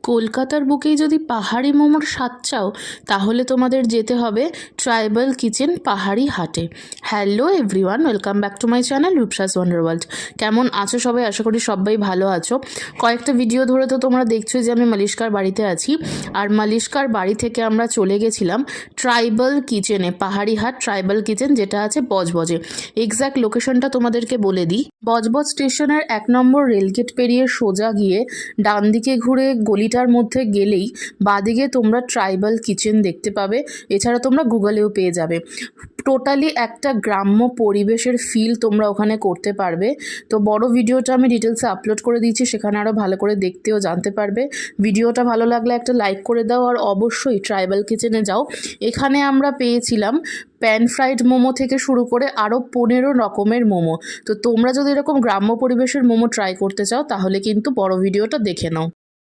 কলকাতার বুকেই যদি পাহাড়ি মোমোর স্বাদ চাও তাহলে তোমাদের যেতে হবে ট্রাইবাল কিচেন পাহাড়ি হাটে। Hello everyone, welcome back to my channel রূপসাস wonder world. কেমন আছো সবাই? আশা করি সবাই ভালো আছো। কয়েকটা ভিডিও ধরে তো তোমরা দেখছো যে আমি মালিশকার বাড়িতে আছি, আর মালিশকার বাড়ি থেকে আমরা চলে গেছিলাম ট্রাইবাল কিচেনে, পাহাড়ি হাট ট্রাইবাল কিচেন, যেটা আছে বজবজে। এক্স্যাক্ট লোকেশনটা তোমাদেরকে বলে দিই। বজবজ স্টেশনের 1 নম্বর রেলগেট পেরিয়ে সোজা গিয়ে ডান দিকে ঘুরে গলিটার মধ্যে গেলেই বাদিকে তোমরা ট্রাইবাল কিচেন দেখতে পাবে। এছাড়া তোমরা গুগলেও পেয়ে যাবে। টোটালি একটা গ্রাম্য পরিবেশের ফিল তোমরা ওখানে করতে পারবে। তো বড় ভিডিওটা আমি ডিটেলসে আপলোড করে দিয়েছি, সেখানে আরও ভালো করে দেখতেও জানতে পারবে। ভিডিওটা ভালো লাগলে একটা লাইক করে দাও, আর অবশ্যই ট্রাইবাল কিচেনে যাও। এখানে আমরা পেয়েছিলাম প্যান ফ্রাইড মোমো থেকে শুরু করে আরও 15 রকমের মোমো। তো তোমরা যদি এরকম গ্রাম্য পরিবেশের মোমো ট্রাই করতে চাও তাহলে কিন্তু বড় ভিডিওটা দেখে নাও।